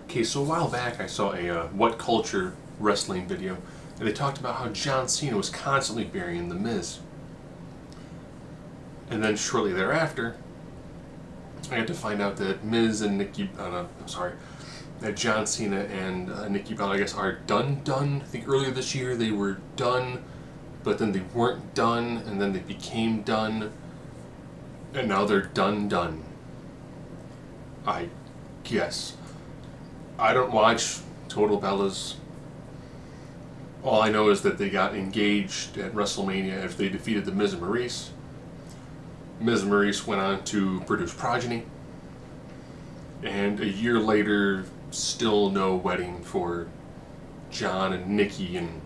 Okay, so a while back I saw a What Culture wrestling video, and they talked about how John Cena was constantly burying The Miz. And then shortly thereafter, I had to find out that Miz and that John Cena and Nikki Bella, I guess, are done. I think earlier this year they were done, but then they weren't done, and then they became done, and now they're done. I guess. I don't watch Total Bellas. All I know is that they got engaged at WrestleMania after they defeated the Miz and Maurice. Miz and Maurice went on to produce Progeny. And a year later, still no wedding for John and Nikki. And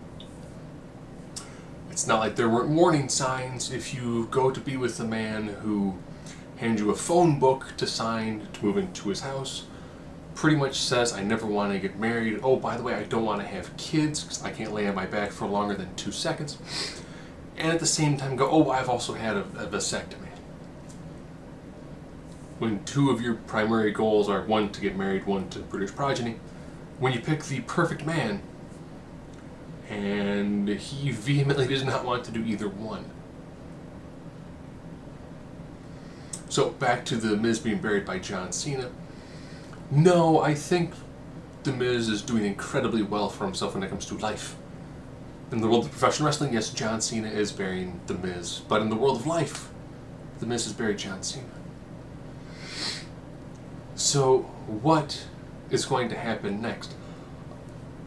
it's not like there weren't warning signs. If you go to be with the man who hands you a phone book to sign to move into his house, pretty much says, I never want to get married. Oh, by the way, I don't want to have kids because I can't lay on my back for longer than 2 seconds. And at the same time go, oh, I've also had a vasectomy. When 2 of your primary goals are 1 to get married, 1 to produce progeny, when you pick the perfect man, and he vehemently does not want to do either one. So back to The Miz being buried by John Cena. No, I think The Miz is doing incredibly well for himself when it comes to life. In the world of professional wrestling, yes, John Cena is burying The Miz. But in the world of life, The Miz has buried John Cena. So, what is going to happen next?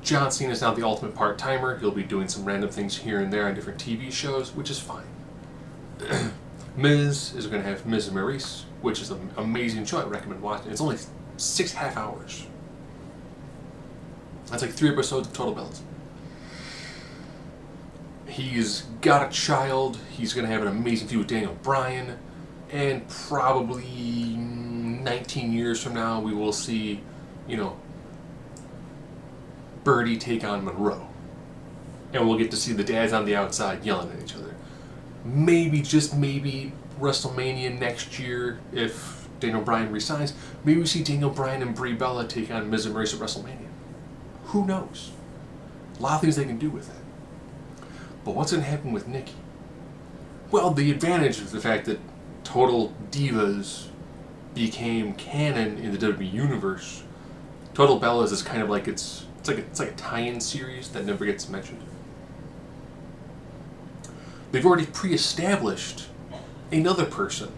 John Cena is now the ultimate part-timer. He'll be doing some random things here and there on different TV shows, which is fine. Miz is going to have Miz and Maurice, which is an amazing show. I recommend watching. It's only 6.5 hours. That's like 3 episodes of Total Bellas. He's got a child. He's going to have an amazing feud with Daniel Bryan. And probably 19 years from now, we will see, Birdie take on Monroe. And we'll get to see the dads on the outside yelling at each other. Maybe, just maybe, WrestleMania next year, if Daniel Bryan resigns, maybe we see Daniel Bryan and Brie Bella take on Miz and Maurice at WrestleMania. Who knows? A lot of things they can do with it. But what's going to happen with Nikki? Well, the advantage of the fact that Total Divas became canon in the WWE universe, Total Bellas is kind of like it's like a tie-in series that never gets mentioned. They've already pre-established another person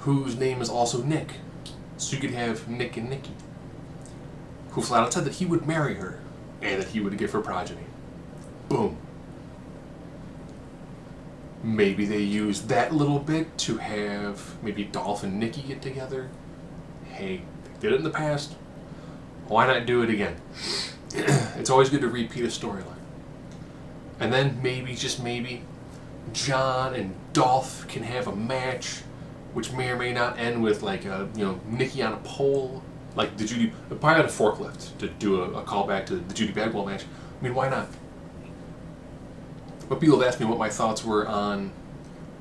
whose name is also Nick. So you could have Nick and Nikki, who flat out said that he would marry her and that he would give her progeny. Boom. Maybe they use that little bit to have maybe Dolph and Nikki get together. Hey, they did it in the past. Why not do it again? It's always good to repeat a storyline. And then maybe, just maybe, John and Dolph can have a match, which may or may not end with Nikki on a pole, like the Judy, probably on a forklift to do a callback to the Judy Bagwell match. I mean, why not? But people have asked me what my thoughts were on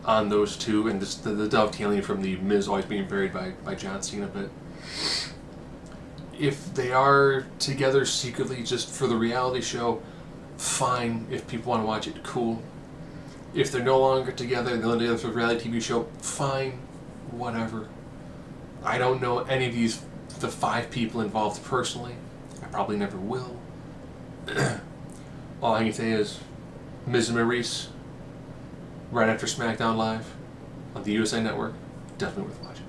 those two, and the dovetailing from the Miz always being buried by John Cena. But if they are together secretly just for the reality show, fine. If people want to watch it, cool. If they're no longer together, they're together for the reality TV show, fine. Whatever. I don't know any of the 5 people involved personally. I probably never will. All I can say is, Miz and Maurice, right after SmackDown Live on the USA Network, definitely worth watching.